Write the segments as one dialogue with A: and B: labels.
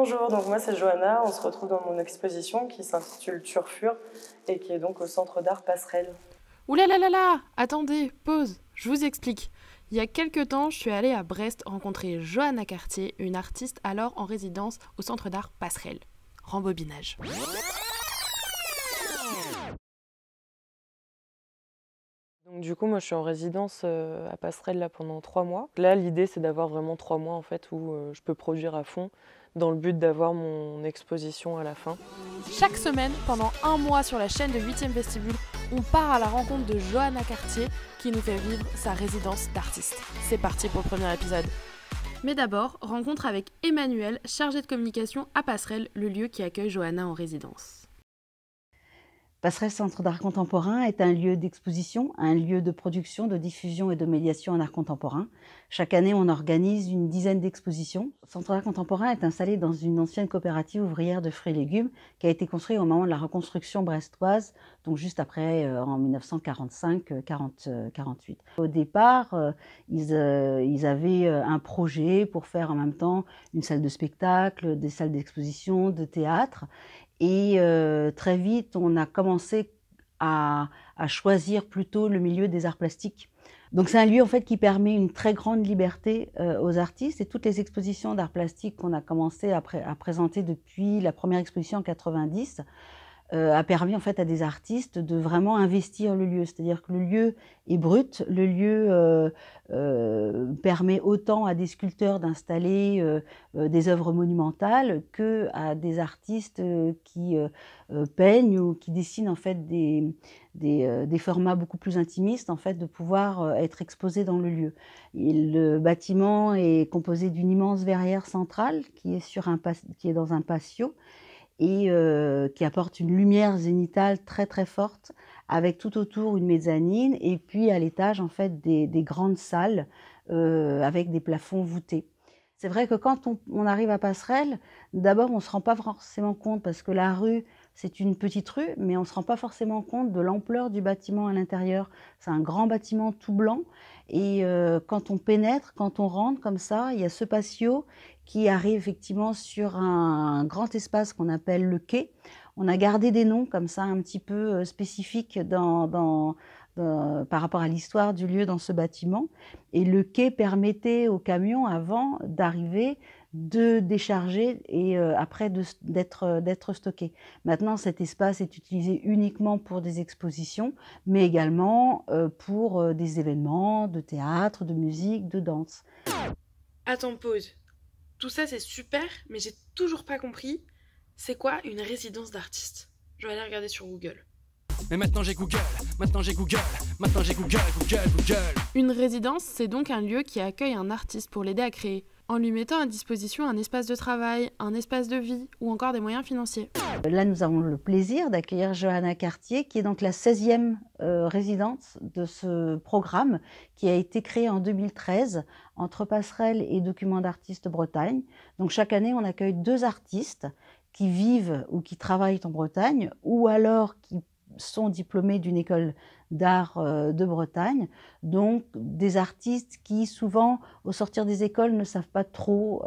A: Bonjour, donc moi c'est Johanna, on se retrouve dans mon exposition qui s'intitule Turfure et qui est donc au Centre d'art Passerelle.
B: Ouh là là là là! Attendez, pause, je vous explique. Il y a quelques temps, je suis allée à Brest rencontrer Johanna Cartier, une artiste alors en résidence au Centre d'art Passerelle. Rembobinage.
A: Donc du coup moi je suis en résidence à Passerelle là, pendant 3 mois. Là l'idée c'est d'avoir vraiment 3 mois en fait où je peux produire à fond dans le but d'avoir mon exposition à la fin.
B: Chaque semaine, pendant 1 mois sur la chaîne de 8e Vestibule, on part à la rencontre de Johanna Cartier qui nous fait vivre sa résidence d'artiste. C'est parti pour le premier épisode. Mais d'abord, rencontre avec Emmanuel, chargé de communication à Passerelle, le lieu qui accueille Johanna en résidence.
C: Passerelle Centre d'art contemporain est un lieu d'exposition, un lieu de production, de diffusion et de médiation en art contemporain. Chaque année, on organise une dizaine d'expositions. Centre d'art contemporain est installé dans une ancienne coopérative ouvrière de fruits et légumes qui a été construite au moment de la reconstruction brestoise, donc juste après, en 1945-48. Au départ, ils avaient un projet pour faire en même temps une salle de spectacle, des salles d'exposition, de théâtre. Et très vite, on a commencé à choisir plutôt le milieu des arts plastiques. Donc c'est un lieu en fait qui permet une très grande liberté aux artistes, et toutes les expositions d'art plastique qu'on a commencé à présenter depuis la première exposition en 90 a permis en fait à des artistes de vraiment investir le lieu. C'est-à-dire que le lieu est brut, le lieu permet autant à des sculpteurs d'installer des œuvres monumentales que à des artistes qui peignent ou qui dessinent en fait des formats beaucoup plus intimistes, en fait, de pouvoir être exposés dans le lieu. Et le bâtiment est composé d'une immense verrière centrale qui est dans un patio, et qui apporte une lumière zénitale très très forte, avec tout autour une mezzanine, et puis à l'étage en fait des grandes salles avec des plafonds voûtés. C'est vrai que quand on arrive à Passerelle, d'abord on ne se rend pas forcément compte, parce que la rue, c'est une petite rue, mais on ne se rend pas forcément compte de l'ampleur du bâtiment à l'intérieur. C'est un grand bâtiment tout blanc, et quand on pénètre, quand on rentre comme ça, il y a ce patio qui arrive effectivement sur un grand espace qu'on appelle le quai. On a gardé des noms comme ça un petit peu spécifiques par rapport à l'histoire du lieu dans ce bâtiment. Et le quai permettait aux camions, avant d'arriver, de décharger et après d'être stocké. Maintenant, cet espace est utilisé uniquement pour des expositions, mais également pour des événements de théâtre, de musique, de danse.
B: Attends, pause. Tout ça c'est super, mais j'ai toujours pas compris c'est quoi une résidence d'artiste. Je vais aller regarder sur Google.
D: Mais maintenant j'ai Google.
B: Une résidence, c'est donc un lieu qui accueille un artiste pour l'aider à créer, en lui mettant à disposition un espace de travail, un espace de vie ou encore des moyens financiers.
C: Là, nous avons le plaisir d'accueillir Johanna Cartier, qui est donc la 16e résidente de ce programme qui a été créé en 2013 entre Passerelle et Documents d'Artistes Bretagne. Donc chaque année, on accueille 2 artistes qui vivent ou qui travaillent en Bretagne, ou alors qui sont diplômés d'une école d'art de Bretagne, donc des artistes qui souvent au sortir des écoles ne savent pas trop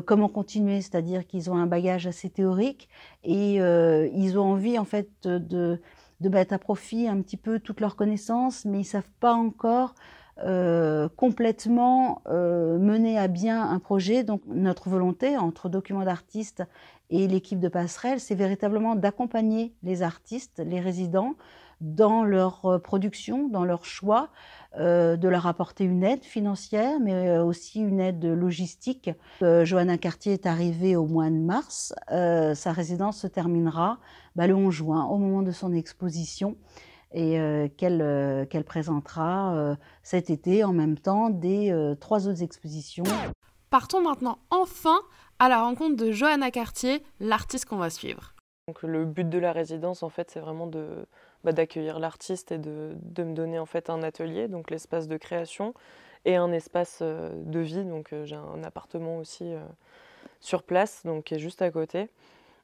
C: comment continuer, c'est-à-dire qu'ils ont un bagage assez théorique, et ils ont envie en fait de mettre à profit un petit peu toutes leurs connaissances, mais ils ne savent pas encore complètement mener à bien un projet. Donc notre volonté entre Documents d'Artistes et l'équipe de Passerelle, c'est véritablement d'accompagner les artistes, les résidents, dans leur production, dans leur choix, de leur apporter une aide financière, mais aussi une aide logistique. Johanna Cartier est arrivée au mois de mars. Sa résidence se terminera le 11 juin, au moment de son exposition, et qu'elle présentera cet été en même temps des 3 autres expositions.
B: Partons maintenant enfin à la rencontre de Johanna Cartier, l'artiste qu'on va suivre.
A: Donc le but de la résidence en fait c'est vraiment d'accueillir l'artiste et de me donner en fait un atelier, donc l'espace de création, et un espace de vie. Donc j'ai un appartement aussi sur place, donc qui est juste à côté.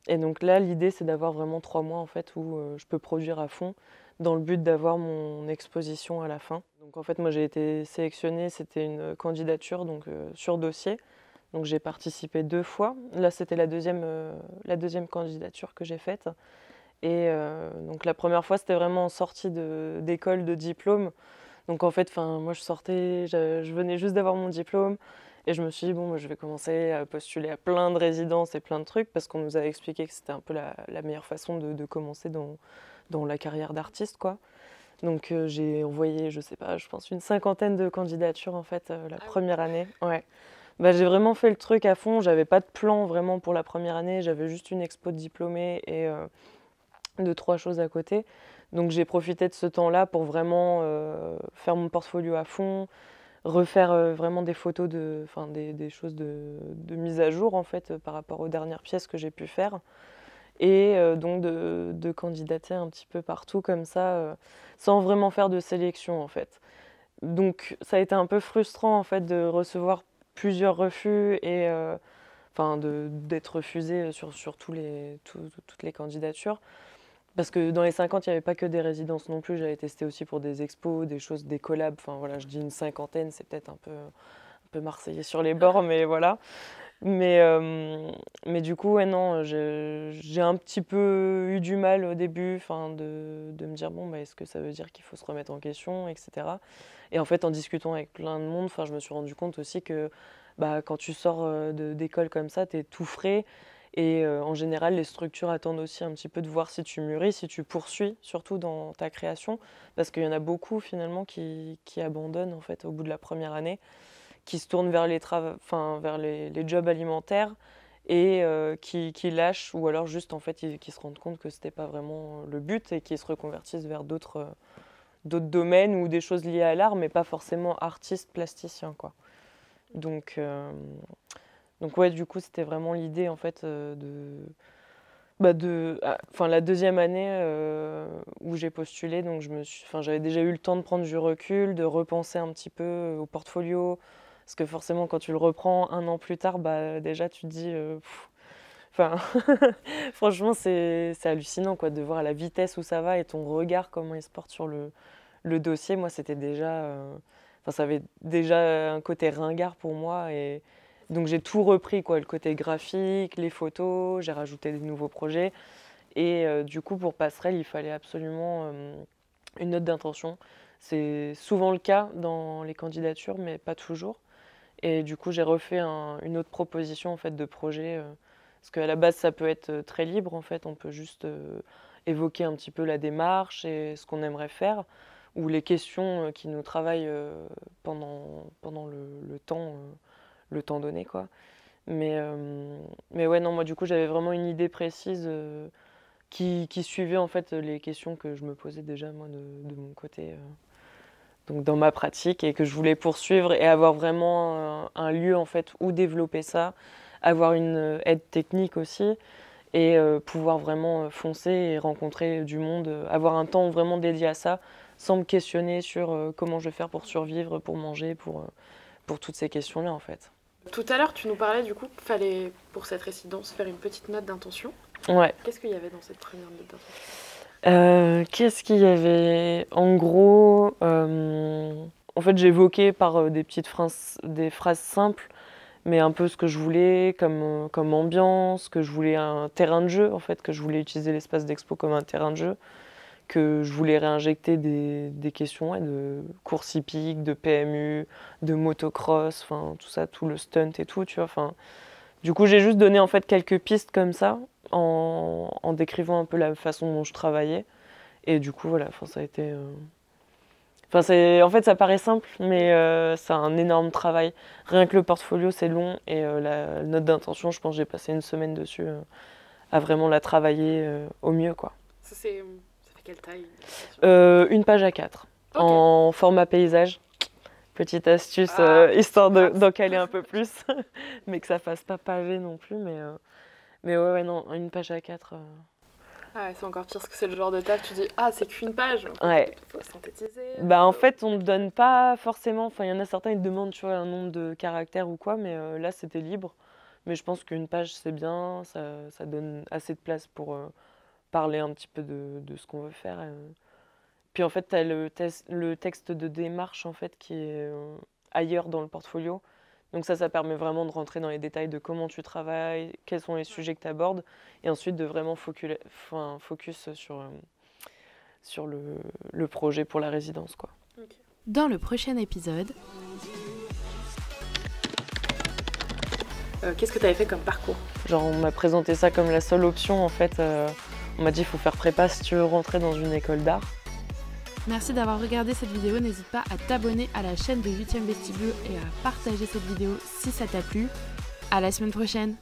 A: Et donc là l'idée c'est d'avoir vraiment 3 mois en fait où je peux produire à fond dans le but d'avoir mon exposition à la fin. Donc en fait moi j'ai été sélectionnée, c'était une candidature donc sur dossier. Donc j'ai participé 2 fois. Là, c'était la deuxième candidature que j'ai faite. Et donc la première fois, c'était vraiment en sortie d'école, de diplôme. Donc en fait, moi je sortais, je venais juste d'avoir mon diplôme et je me suis dit, bon, moi, je vais commencer à postuler à plein de résidences et plein de trucs parce qu'on nous avait expliqué que c'était un peu la meilleure façon de commencer dans la carrière d'artiste, quoi. Donc j'ai envoyé, je sais pas, je pense une cinquantaine de candidatures en fait la première année. Ouais. Bah, j'ai vraiment fait le truc à fond, j'avais pas de plan vraiment pour la première année, j'avais juste une expo de diplômée et 2-3 choses à côté. Donc j'ai profité de ce temps-là pour vraiment faire mon portfolio à fond, refaire vraiment des photos des choses de mise à jour en fait par rapport aux dernières pièces que j'ai pu faire. Et donc de candidater un petit peu partout comme ça, sans vraiment faire de sélection en fait. Donc ça a été un peu frustrant en fait de recevoir plusieurs refus et d'être refusée sur toutes les candidatures. Parce que dans les 50, il n'y avait pas que des résidences non plus. J'avais testé aussi pour des expos, des choses, des collabs. Enfin voilà, je dis une cinquantaine, c'est peut-être un peu marseillais sur les bords, mais voilà. Mais du coup, ouais, non, j'ai un petit peu eu du mal au début, de me dire, bon, bah, est-ce que ça veut dire qu'il faut se remettre en question, etc. Et en fait, en discutant avec plein de monde, je me suis rendu compte aussi que bah, quand tu sors d'école comme ça, tu es tout frais. Et en général, les structures attendent aussi un petit peu de voir si tu mûris, si tu poursuis, surtout dans ta création. Parce qu'il y en a beaucoup finalement qui abandonnent en fait au bout de la première année, qui se tournent vers vers les jobs alimentaires et qui lâchent, ou alors juste en fait qui se rendent compte que c'était pas vraiment le but et qui se reconvertissent vers d'autres domaines ou des choses liées à l'art, mais pas forcément artistes, plasticiens, quoi. Donc, ouais, du coup, c'était vraiment l'idée en fait la deuxième année où j'ai postulé, donc j'avais déjà eu le temps de prendre du recul, de repenser un petit peu au portfolio, parce que forcément, quand tu le reprends un an plus tard, bah déjà tu te dis, franchement, c'est hallucinant quoi, de voir la vitesse où ça va et ton regard comment il se porte sur le dossier. Moi, c'était déjà, ça avait déjà un côté ringard pour moi et donc j'ai tout repris quoi, le côté graphique, les photos, j'ai rajouté des nouveaux projets et du coup pour Passerelle, il fallait absolument une note d'intention. C'est souvent le cas dans les candidatures, mais pas toujours. Et du coup, j'ai refait une autre proposition en fait de projet parce qu'à la base, ça peut être très libre en fait. On peut juste évoquer un petit peu la démarche et ce qu'on aimerait faire ou les questions qui nous travaillent pendant le temps donné quoi. Mais ouais, non, moi du coup, j'avais vraiment une idée précise qui suivait en fait les questions que je me posais déjà moi de mon côté. Donc dans ma pratique et que je voulais poursuivre et avoir vraiment un lieu en fait où développer ça, avoir une aide technique aussi et pouvoir vraiment foncer et rencontrer du monde, avoir un temps vraiment dédié à ça sans me questionner sur comment je vais faire pour survivre, pour manger, pour toutes ces questions-là en fait.
B: Tout à l'heure, tu nous parlais du coup qu'il fallait pour cette résidence faire une petite note d'intention.
A: Ouais.
B: Qu'est-ce qu'il y avait dans cette première note d'intention ?
A: Qu'est-ce qu'il y avait? En gros, en fait, j'évoquais par des phrases simples, mais un peu ce que je voulais comme ambiance, que je voulais un terrain de jeu, en fait, que je voulais utiliser l'espace d'expo comme un terrain de jeu, que je voulais réinjecter des questions de course hippique, de PMU, de motocross, tout ça, tout le stunt et tout, tu vois. Du coup, j'ai juste donné en fait quelques pistes comme ça, en décrivant un peu la façon dont je travaillais. Et du coup, voilà, ça a été... en fait, ça paraît simple, mais c'est un énorme travail. Rien que le portfolio, c'est long. Et la note d'intention, je pense que j'ai passé une semaine dessus à vraiment la travailler au mieux, quoi.
B: Ça fait quelle taille?
A: Une page à 4, okay. En format paysage. Petite astuce, histoire d'en caler un peu plus, mais que ça fasse pas pavé non plus. Mais ouais, non, une page à 4.
B: Ah ouais, c'est encore pire parce que c'est le genre de taf, tu dis c'est qu'une page,
A: ouais.
B: Il faut synthétiser.
A: Bah en fait, on ne donne pas forcément, il y en a certains, ils te demandent tu vois, un nombre de caractères ou quoi, mais là c'était libre. Mais je pense qu'une page c'est bien, ça donne assez de place pour parler un petit peu de ce qu'on veut faire. Puis en fait, tu as le texte de démarche en fait, qui est ailleurs dans le portfolio. Donc ça permet vraiment de rentrer dans les détails de comment tu travailles, quels sont les sujets que tu abordes, et ensuite de vraiment focus sur le projet pour la résidence, quoi.
B: Dans le prochain épisode...
D: Qu'est-ce que tu avais fait comme parcours?
A: Genre on m'a présenté ça comme la seule option en fait. On m'a dit il faut faire prépa si tu veux rentrer dans une école d'art.
B: Merci d'avoir regardé cette vidéo, n'hésite pas à t'abonner à la chaîne de 8e Vestibule et à partager cette vidéo si ça t'a plu. À la semaine prochaine!